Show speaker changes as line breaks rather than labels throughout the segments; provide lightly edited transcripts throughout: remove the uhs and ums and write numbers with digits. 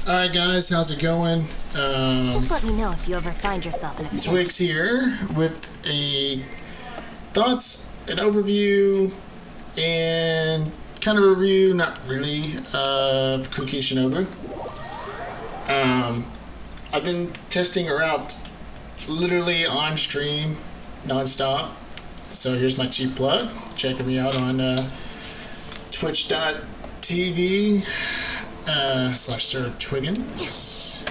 Alright guys, how's it going?
Just let me know if you ever find yourself in a pinch.
Twiggs here with a thoughts, an overview, and kind of a review, not really, of Kuki Shinobu. I've been testing her out literally on stream, non-stop. So here's my cheap plug. Checking me out on twitch.tv /Sir Twiggens.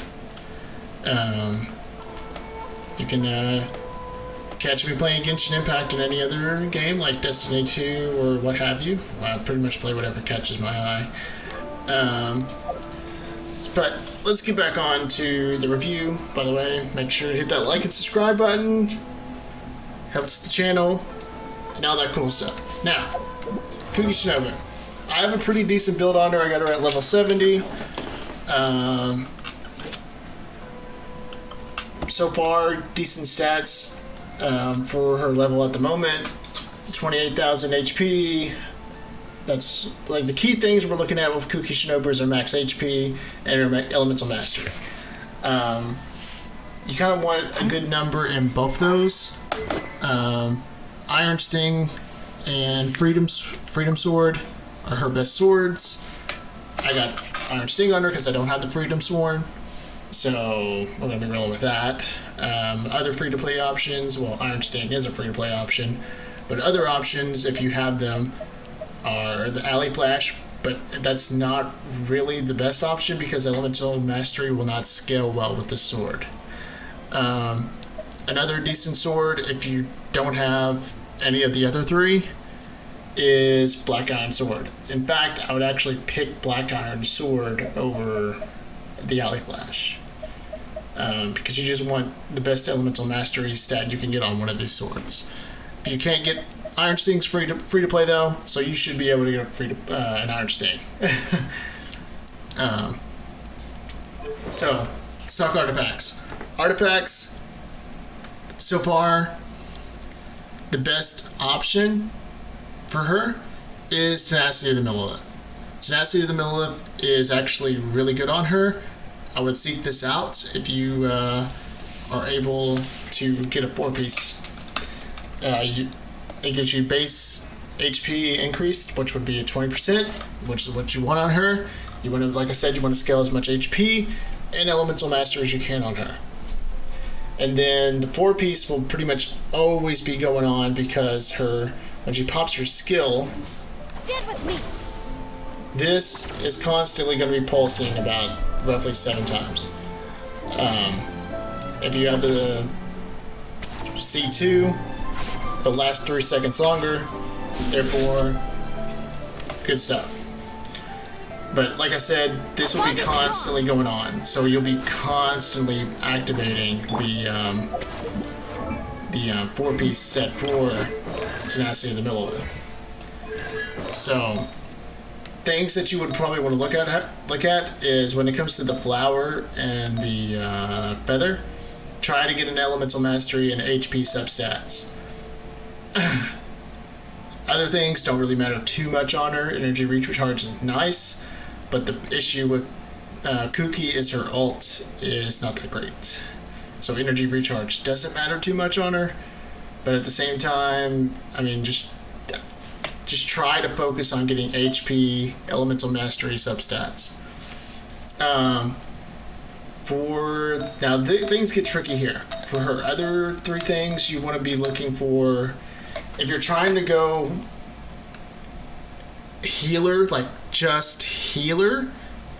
You can catch me playing Genshin Impact in any other game like Destiny 2 or what have you. I pretty much play whatever catches my eye. But let's get back on to the review. By the way, make sure to hit that like and subscribe button. Helps the channel and all that cool stuff. Now, Kuki Shinobu. I have a pretty decent build on her. I got her at level 70. So far, decent stats for her level at the moment. 28,000 HP. That's like the key things we're looking at with Kuki Shinobu is her max HP and her elemental mastery. You kind of want a good number in both those. Iron Sting and Freedom Sword are her best swords. I got Iron Sting on her because I don't have the Freedom Sword, so we're going to be rolling with that. Other free-to-play options, well, Iron Sting is a free-to-play option, but other options, if you have them, are the Alley Flash, but that's not really the best option because Elemental Mastery will not scale well with the sword. Another decent sword, if you don't have any of the other three, is Black Iron Sword. In fact, I would actually pick Black Iron Sword over the Alley Flash. Because you just want the best Elemental Mastery stat you can get on one of these swords. If you can't get Iron Sting's free to play though, so you should be able to get an Iron Sting. So, let's talk artifacts. Artifacts, so far, the best option for her is Tenacity of the Millilith. Tenacity of the Millilith is actually really good on her. I would seek this out if you are able to get a 4-piece. It gives you base HP increased, which would be a 20%, which is what you want on her. You want to, like I said, you want to scale as much HP and Elemental Master as you can on her. And then the 4-piece will pretty much always be going on because when she pops her skill,
Get with me.
this is constantly going to be pulsing about roughly 7 times. If you have the C2, it'll last 3 seconds longer, therefore, good stuff. But like I said, this will be constantly going on, so you'll be constantly activating the 4-piece set for Tenacity of the Millilith. So, things that you would probably want to look at is when it comes to the flower and the feather, try to get an Elemental Mastery and HP substats. Other things don't really matter too much on her. Energy recharge is nice, but the issue with Kuki is her ult is not that great. So energy recharge doesn't matter too much on her, but at the same time, I mean, just try to focus on getting HP, Elemental Mastery substats. Things get tricky here. For her other 3 things, you want to be looking for, if you're trying to go healer, like just healer,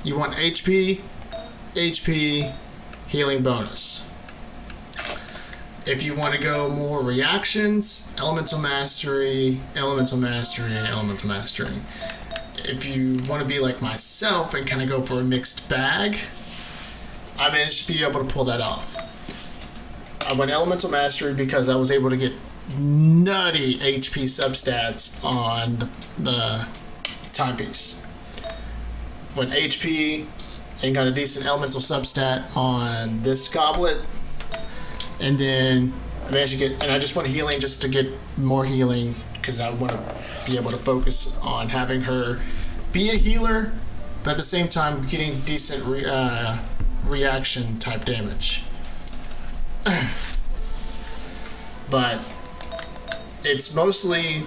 you want HP, healing bonus. If you want to go more reactions, Elemental Mastery, Elemental Mastery, Elemental Mastery. If you want to be like myself and kind of go for a mixed bag, I managed to be able to pull that off. I went Elemental Mastery because I was able to get nutty HP substats on the timepiece. Went HP and got a decent elemental substat on this goblet, and then I managed to get, and I just want healing just to get more healing because I want to be able to focus on having her be a healer but at the same time getting decent reaction type damage. But it's mostly,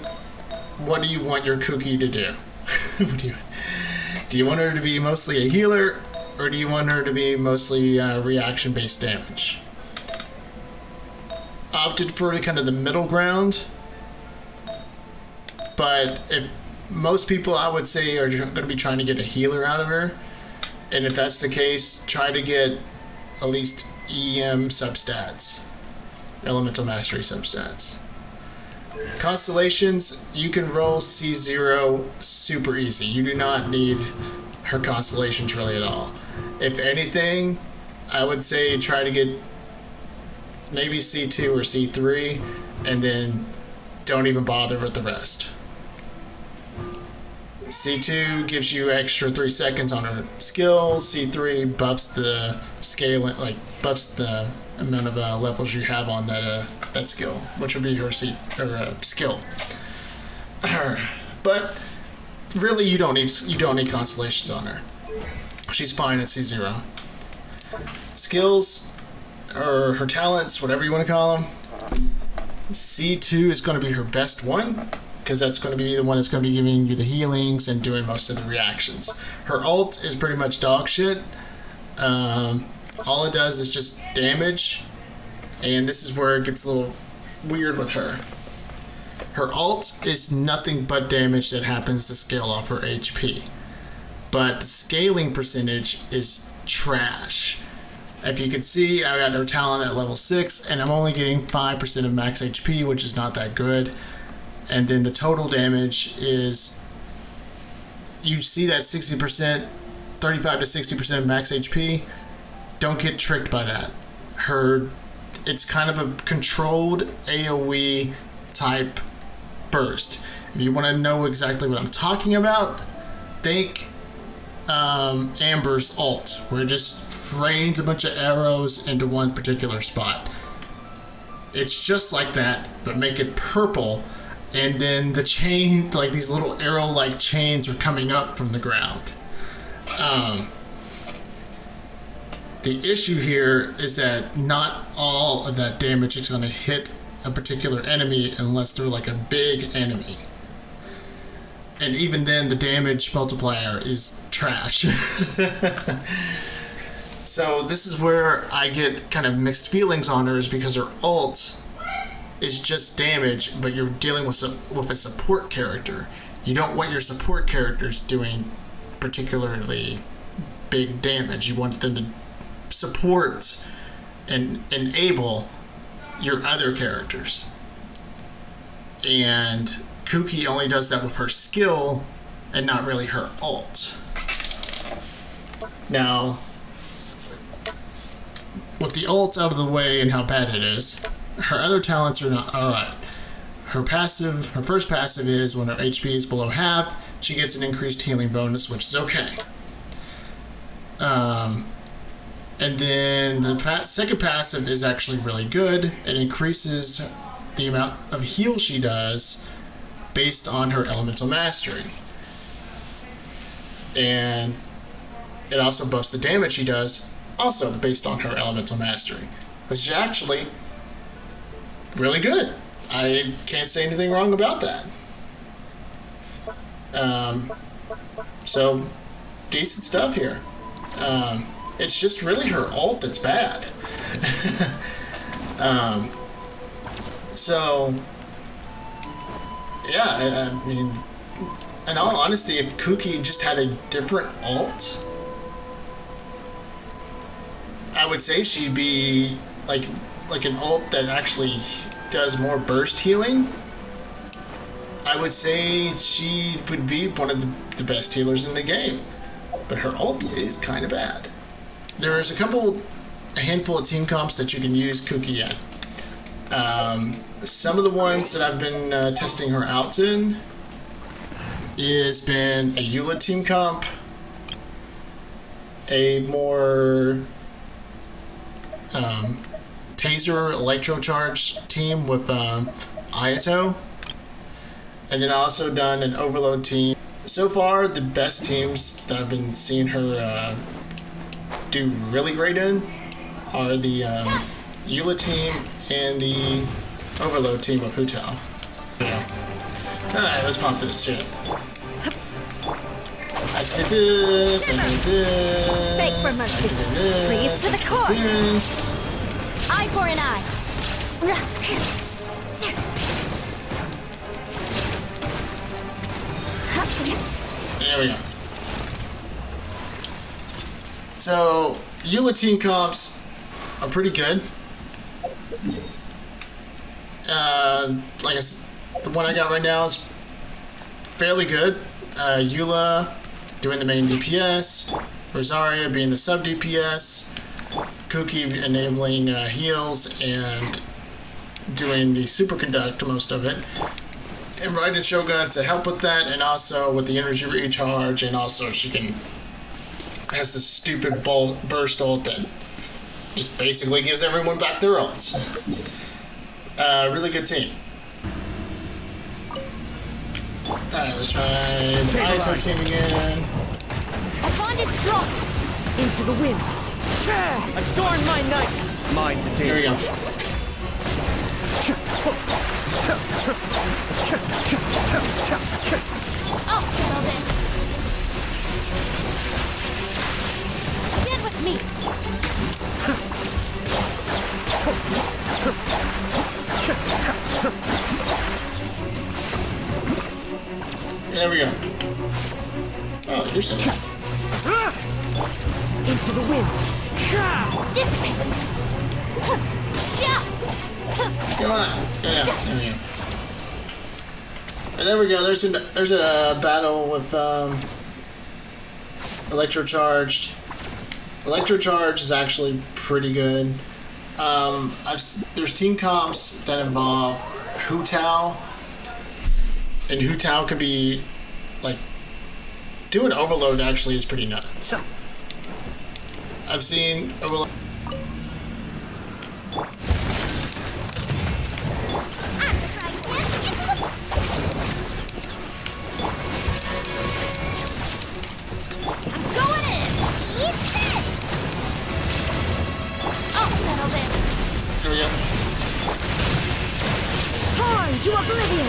what do you want your Kuki to do? Do you want her to be mostly a healer, or do you want her to be mostly reaction-based damage? Opted for kind of the middle ground, but if most people, I would say, are going to be trying to get a healer out of her, and if that's the case, try to get at least EM substats, Elemental Mastery substats. Constellations, you can roll C0 super easy. You do not need her constellations really at all. If anything, I would say try to get maybe C2 or C3, and then don't even bother with the rest. C2 gives you extra 3 seconds on her skill. C3 buffs the scale, like buffs the amount of levels you have on that skill, which will be her skill. But really, you don't need constellations on her. She's fine at C0. Skills, or her talents, whatever you want to call them. C2 is going to be her best one, because that's going to be the one that's going to be giving you the healings and doing most of the reactions. Her ult is pretty much dog shit. All it does is just damage, and this is where it gets a little weird with her. Her ult is nothing but damage that happens to scale off her HP, but the scaling percentage is trash. If you can see, I got her talent at level 6, and I'm only getting 5% of max HP, which is not that good. And then the total damage is, you see that 60%, 35 to 60% of max HP. Don't get tricked by that. It's kind of a controlled AoE type burst. If you want to know exactly what I'm talking about, think Amber's ult, where it just rains a bunch of arrows into one particular spot. It's just like that, but make it purple, and then the chain, like these little arrow-like chains, are coming up from the ground. The issue here is that not all of that damage is going to hit a particular enemy unless they're like a big enemy. And even then, the damage multiplier is trash. So this is where I get kind of mixed feelings on her, is because her ult is just damage, but you're dealing with a support character. You don't want your support characters doing particularly big damage. You want them to support and enable your other characters. And Kuki only does that with her skill and not really her ult. Now, with the ult out of the way and how bad it is, her other talents are not alright. Her first passive is when her HP is below half, she gets an increased healing bonus, which is okay. And then the second passive is actually really good. It increases the amount of heal she does based on her elemental mastery. And it also buffs the damage she does, also based on her elemental mastery, which is actually really good. I can't say anything wrong about that. So, decent stuff here. It's just really her ult that's bad. So, yeah, I mean, in all honesty, if Kuki just had a different ult, I would say she'd be like an ult that actually does more burst healing. I would say she would be one of the best healers in the game, but her ult is kind of bad. There's a handful of team comps that you can use Kuki in. Some of the ones that I've been testing her out in has been a Eula team comp, a more Taser Electrocharge team with Ayato, and then I also done an Overload team. So far, the best teams that I've been seeing her do really great in are the Eula team and the Overload team of Hu Tao. Yeah. Alright, let's pop this shit. I did this, I did this.
Beg for mercy. Freeze to the core. Eye for an eye.
There we go. So, Eula team comps are pretty good. Like I said, the one I got right now is fairly good. Eula doing the main DPS, Rosaria being the sub DPS, Kuki enabling heals and doing the superconduct, most of it, and Raiden Shogun to help with that, and also with the energy recharge, and also she has this stupid burst ult that just basically gives everyone back their ults. Really good team. Alright, let's try the Aito team again.
Our bond is strong.
Into the wind. Adorn my night. Mind the day.
Here we go.
I'll settle this. Get with me.
There we go. Oh, you're so.
Into the wind.
Dissipate.
Come on. Go down. There we go. And there we go. There's a battle with Electrocharged. Electrocharge is actually pretty good. There's team comps that involve Hu Tao, and Hu Tao could be like doing overload. Actually, is pretty nuts. I've seen overload. Here we go.
Torn to oblivion.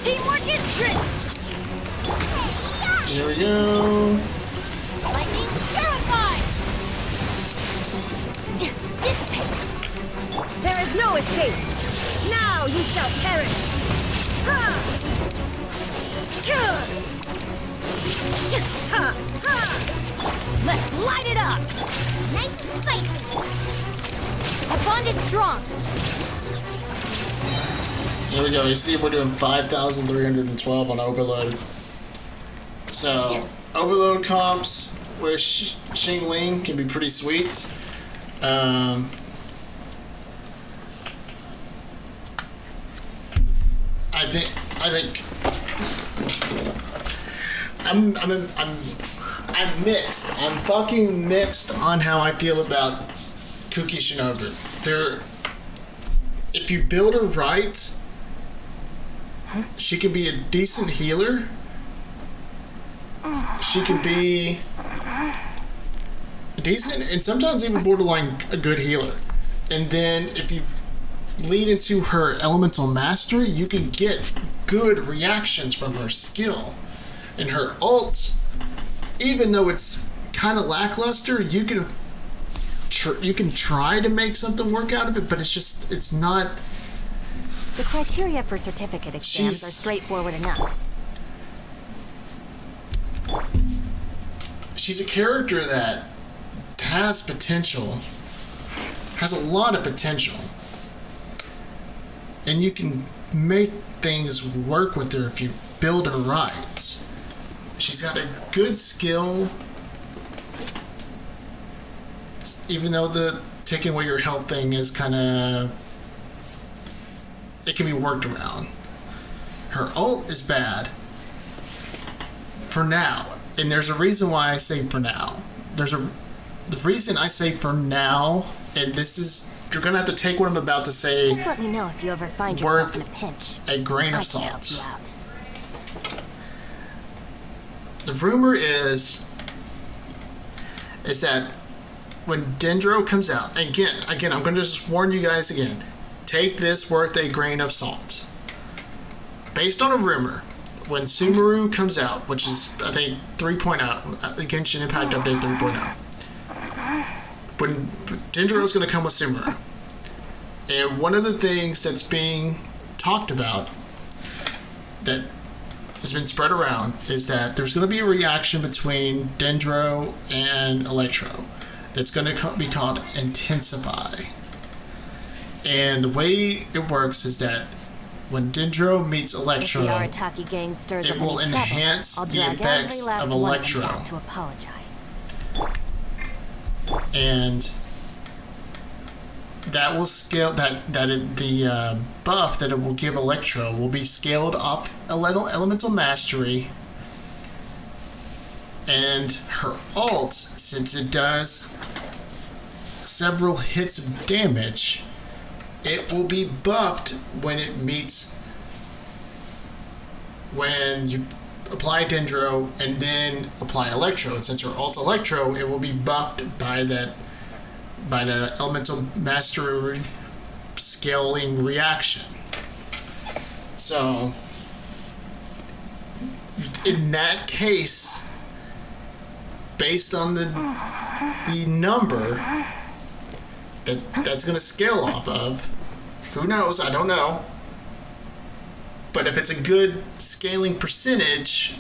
Teamwork is strict.
Here we go.
Lightning terrified. Dissipate.
There is no escape. Now you shall perish!
Let's light it up! Nice and spicy! Our bond is strong!
Here we go. You see, we're doing 5,312 on Overload. So, Overload comps with Xingling can be pretty sweet. I think I'm mixed. I'm fucking mixed on how I feel about Kuki Shinobu. If you build her right, she can be a decent healer. She can be decent and sometimes even borderline a good healer. And then if you lead into her elemental mastery, you can get good reactions from her skill. And her ult, even though it's kind of lackluster, you can try to make something work out of it, but it's not.
The criteria for certificate exams are straightforward enough.
She's a character that has potential, has a lot of potential. And you can make things work with her if you build her right. She's got a good skill, even though the taking away your health thing is kind of, it can be worked around. Her ult is bad for now, and there's a reason why I say for now. the reason I say for now, and this is, you're gonna have to take what I'm about to say
Just let me know if you ever find yourself
worth
in a pinch.
a grain of
I can help
salt.
you out.
The rumor is that when Dendro comes out, again, I'm going to just warn you guys again, take this worth a grain of salt. Based on a rumor, when Sumeru comes out, which is, I think, 3.0, Genshin Impact Update 3.0, when Dendro is going to come with Sumeru, and one of the things that's being talked about that has been spread around is that there's going to be a reaction between Dendro and Electro that's going to be called Intensify. And the way it works is that when Dendro meets Electro,
If the Arataki gang stirs
it
up
will
any trouble,
enhance
I'll
the
drag
effects
every last
of
one them
Electro.
back to apologize.
And that will scale the buff that it will give Electro will be scaled up elemental mastery, and her ult, since it does several hits of damage, it will be buffed when you apply Dendro and then apply Electro. And since her ult Electro, it will be buffed by the elemental mastery scaling reaction. So in that case, based on the number that's going to scale off of, who knows, I don't know, but if it's a good scaling percentage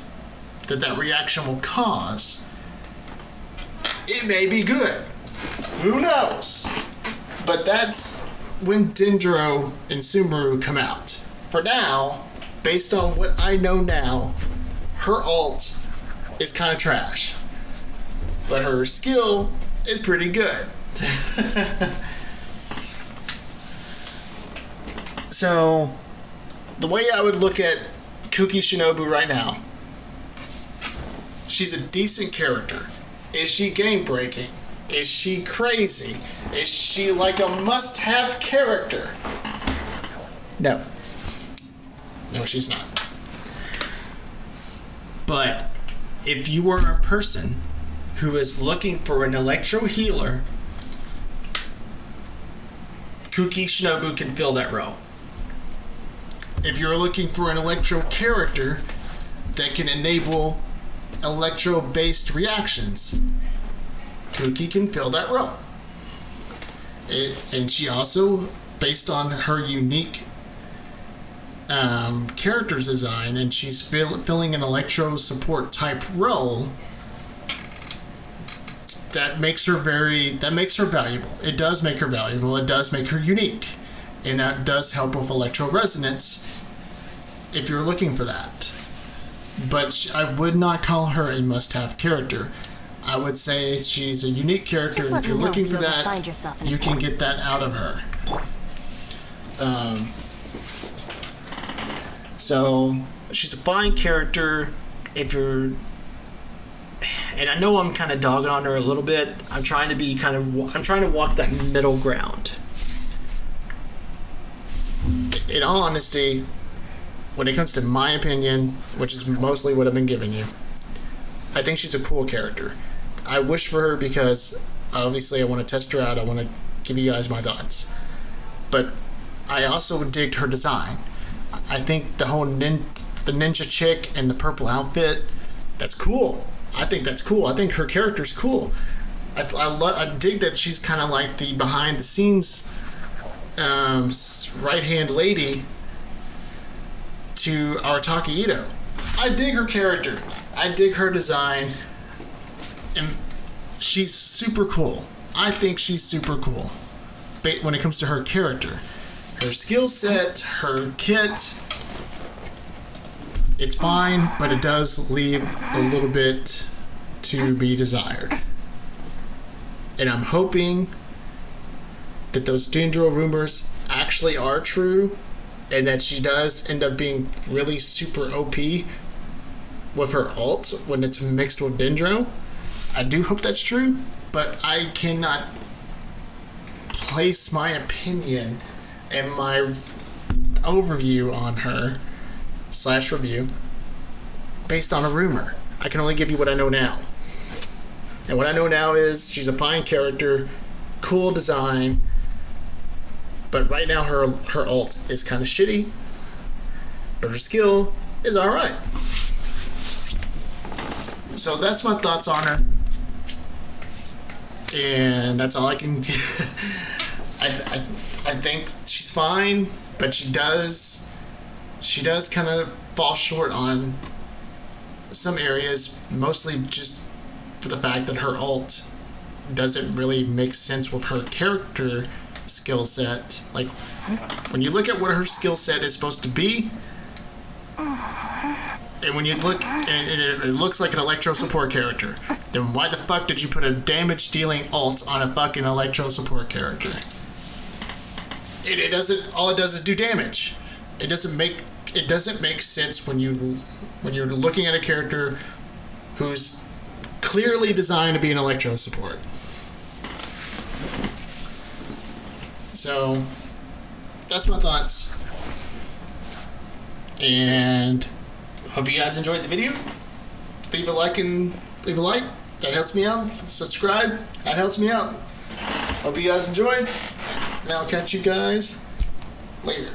that reaction will cause, it may be good. Who knows? But that's when Dendro and Sumeru come out. For now, based on what I know now, her ult is kind of trash. But her skill is pretty good. So, the way I would look at Kuki Shinobu right now, she's a decent character. Is she game breaking? Is she crazy? Is she like a must-have character? No. No, she's not. But if you are a person who is looking for an electro healer, Kuki Shinobu can fill that role. If you're looking for an electro character that can enable electro-based reactions, Kuki can fill that role. And she also, based on her unique character's design, and she's filling an electro support type role, that makes her valuable. It does make her valuable. It does make her unique. And that does help with electro resonance if you're looking for that. But I would not call her a must-have character. I would say she's a unique character, and if you're looking for that, you can get that out of her. So she's a fine character if you're, and I know I'm kind of dogging on her a little bit. I'm trying to walk that middle ground. In all honesty, when it comes to my opinion, which is mostly what I've been giving you, I think she's a cool character. I wish for her because obviously I want to test her out. I want to give you guys my thoughts. But I also digged her design. I think the whole the ninja chick and the purple outfit, that's cool. I think that's cool. I think her character's cool. I dig that she's kind of like the behind the scenes right-hand lady to Arataki Ito. I dig her character. I dig her design. And she's super cool. I think she's super cool when it comes to her character. Her skill set, her kit, it's fine, but it does leave a little bit to be desired. And I'm hoping that those Dendro rumors actually are true, and that she does end up being really super OP with her ult when it's mixed with Dendro. I do hope that's true, but I cannot place my opinion and my overview on her / review based on a rumor. I can only give you what I know now. And what I know now is she's a fine character, cool design, but right now her ult is kind of shitty, but her skill is alright. So that's my thoughts on her. And that's all I can I think she's fine, but she does kind of fall short on some areas, mostly just for the fact that her ult doesn't really make sense with her character skill set. Like, when you look at what her skill set is supposed to be, and when you look, and it looks like an electro support character, then why the fuck did you put a damage dealing ult on a fucking electro support character? It doesn't. All it does is do damage. It doesn't make sense when you're looking at a character who's clearly designed to be an electro support. So that's my thoughts, and hope you guys enjoyed the video. Leave a like. That helps me out. Subscribe. That helps me out. Hope you guys enjoyed. And I'll catch you guys later.